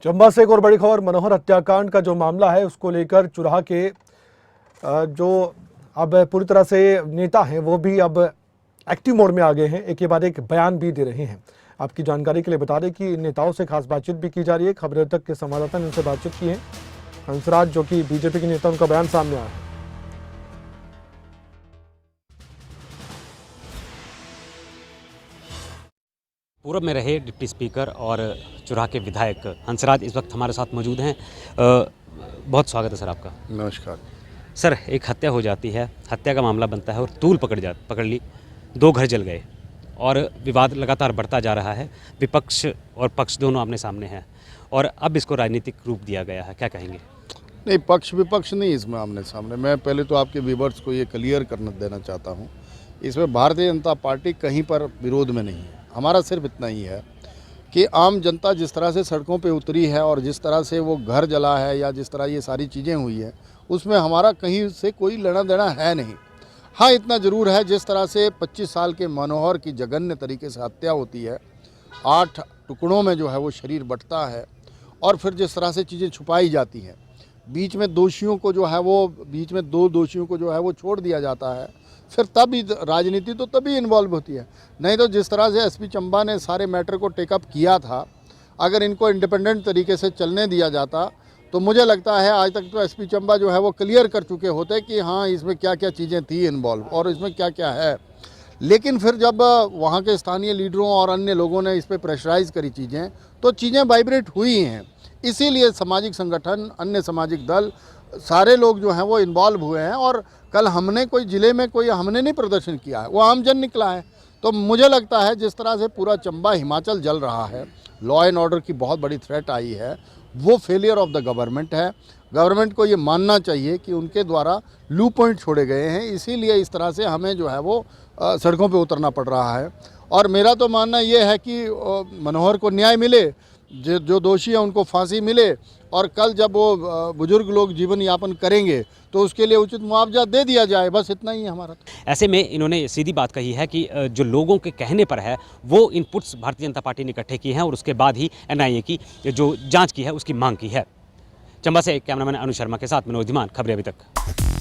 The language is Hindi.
चंबा से एक और बड़ी खबर, मनोहर हत्याकांड का जो मामला है उसको लेकर चुराह के जो अब पूरी तरह से नेता हैं वो भी अब एक्टिव मोड में आ गए हैं, एक के बाद एक बयान भी दे रहे हैं। आपकी जानकारी के लिए बता दें कि इन नेताओं से खास बातचीत भी की जा रही है। खबरें तक के संवाददाता ने उनसे बातचीत की है। हंसराज जो कि बीजेपी के नेता, उनका बयान सामने आया है। पूर्व में रहे डिप्टी स्पीकर और चुराह के विधायक हंसराज इस वक्त हमारे साथ मौजूद हैं। बहुत स्वागत है सर आपका। नमस्कार सर, एक हत्या हो जाती है, हत्या का मामला बनता है और तूल पकड़ ली, 2 घर जल गए और विवाद लगातार बढ़ता जा रहा है। विपक्ष और पक्ष दोनों आमने सामने हैं और अब इसको राजनीतिक रूप दिया गया है, क्या कहेंगे? नहीं, पक्ष विपक्ष नहीं इसमें आमने सामने। मैं पहले तो आपके व्यूअर्स को ये क्लियर करना देना चाहता हूँ, इसमें भारतीय जनता पार्टी कहीं पर विरोध में नहीं है। हमारा सिर्फ इतना ही है कि आम जनता जिस तरह से सड़कों पे उतरी है और जिस तरह से वो घर जला है या जिस तरह ये सारी चीज़ें हुई हैं, उसमें हमारा कहीं से कोई लेना देना है नहीं। हाँ, इतना ज़रूर है, जिस तरह से 25 साल के मनोहर की जघन्य तरीके से हत्या होती है, 8 टुकड़ों में जो है वो शरीर बंटता है और फिर जिस तरह से चीज़ें छुपाई जाती हैं, बीच में 2 दोषियों को जो है वो छोड़ दिया जाता है, फिर तभी राजनीति तो तभी इन्वॉल्व होती है। नहीं तो जिस तरह से एसपी चंबा ने सारे मैटर को टेकअप किया था, अगर इनको इंडिपेंडेंट तरीके से चलने दिया जाता तो मुझे लगता है आज तक तो एसपी चंबा जो है वो क्लियर कर चुके होते कि हाँ, इसमें क्या क्या चीज़ें थी इन्वॉल्व और इसमें क्या क्या है। लेकिन फिर जब वहाँ के स्थानीय लीडरों और अन्य लोगों ने इस पर प्रेशराइज करी चीज़ें, तो चीज़ें वाइब्रेट हुई हैं। इसीलिए सामाजिक संगठन, अन्य सामाजिक दल, सारे लोग जो हैं वो इन्वॉल्व हुए हैं। और कल हमने कोई ज़िले में हमने नहीं प्रदर्शन किया है, वो आमजन निकला है। तो मुझे लगता है जिस तरह से पूरा चंबा हिमाचल जल रहा है, लॉ एंड ऑर्डर की बहुत बड़ी थ्रेट आई है, वो फेलियर ऑफ द गवर्नमेंट है। गवर्नमेंट को ये मानना चाहिए कि उनके द्वारा लू पॉइंट छोड़े गए हैं, इसीलिए इस तरह से हमें जो है वो सड़कों पे उतरना पड़ रहा है। और मेरा तो मानना ये है कि मनोहर को न्याय मिले, जो दोषी हैं उनको फांसी मिले, और कल जब वो बुजुर्ग लोग जीवन यापन करेंगे तो उसके लिए उचित मुआवजा दे दिया जाए। बस इतना ही है हमारा। ऐसे में इन्होंने सीधी बात कही है कि जो लोगों के कहने पर है वो इनपुट्स भारतीय जनता पार्टी ने इकट्ठे किए हैं और उसके बाद ही एनआईए की जो जांच की है उसकी मांग की है। चंबा से कैमरामैन अनु शर्मा के साथ मनोज धीमान, खबरें अभी तक।